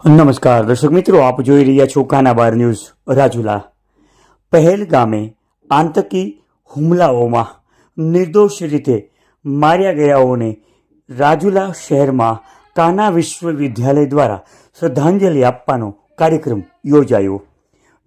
નમસ્કાર દર્શક મિત્રો, આપ જોઈ રહ્યા છો કાનાબાર ન્યૂઝ રાજુલા। પહેલગામે આતંકી હુમલાઓમાં નિર્દોષ રીતે માર્યા ગયાઓને રાજુલા શહેરમાં કાના વિશ્વવિદ્યાલય દ્વારા શ્રદ્ધાંજલિ આપવાનો કાર્યક્રમ યોજાયો।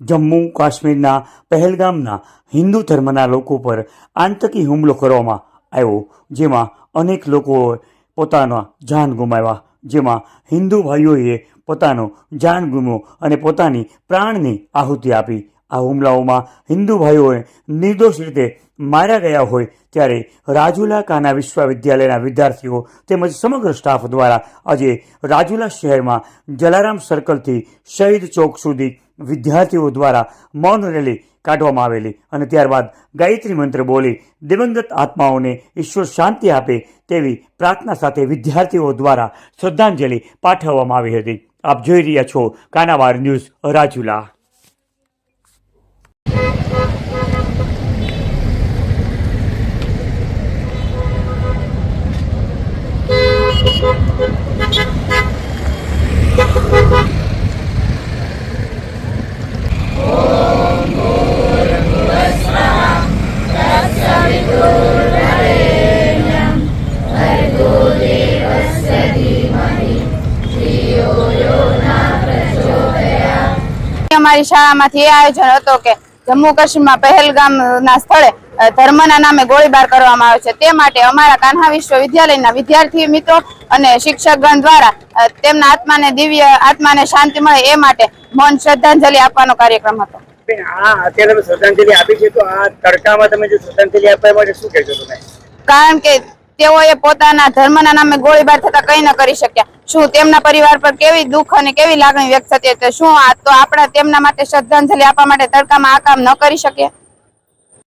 જમ્મુ કાશ્મીરના પહેલગામના હિન્દુ ધર્મના લોકો પર આતંકી હુમલો કરવામાં આવ્યો, જેમાં અનેક લોકોએ પોતાના જાન ગુમાવ્યા, જેમાં હિન્દુ ભાઈઓએ પોતાનો જાન ગુમ્યો અને પોતાની પ્રાણની આહુતિ આપી। આ હુમલાઓમાં હિન્દુ ભાઈઓએ નિર્દોષ રીતે માર્યા ગયા હોય ત્યારે રાજુલા કાના વિશ્વવિદ્યાલયના વિદ્યાર્થીઓ તેમજ સમગ્ર સ્ટાફ દ્વારા આજે રાજુલા શહેરમાં જલારામ સર્કલથી શહીદ ચોક સુધી વિદ્યાર્થીઓ દ્વારા મૌન રેલી કાઢવામાં આવેલી અને ત્યારબાદ ગાયત્રી મંત્ર બોલી દિવંગત આત્માઓને ઈશ્વર શાંતિ આપે તેવી પ્રાર્થના સાથે વિદ્યાર્થીઓ દ્વારા શ્રદ્ધાંજલિ પાઠવવામાં આવી હતી। આપ જોઈ રહ્યા છો કાનાબાર ન્યૂઝ રાજુલા। અમારી શાળામાંથી એ આયોજન હતો કે જમ્મુ કાશ્મીરમાં પહેલગામના સ્થળે ધર્મના નામે ગોળીબાર કરવામાં આવે છે, તે માટે અમારા કાન્હા વિશ્વવિદ્યાલયના વિદ્યાર્થી મિત્રો અને શિક્ષકગણ દ્વારા તેમના આત્માને દિવ્ય આત્માને શાંતિ મળે એ માટે મૌન શ્રદ્ધાંજલિ આપવાનો કાર્યક્રમ હતો। અત્યારે તમે શ્રદ્ધાંજલિ આપી છે, તો આ તડકામાં તમે જે શ્રદ્ધાંજલિ આપવા માટે શું કહેશો તમે? કારણ કે તેઓએ પોતાના ધર્મના નામે ગોળીબાર થતા કંઈ ન કરી શક્યા। શું તેમના પરિવાર પર કેવી દુઃખ અને કેવી લાગણી વ્યક્ત થતી હતી? શું તો આપણે તેમના માટે શ્રદ્ધાંજલિ આપવા માટે તડકામાં આ કામ ન કરી શકીએ?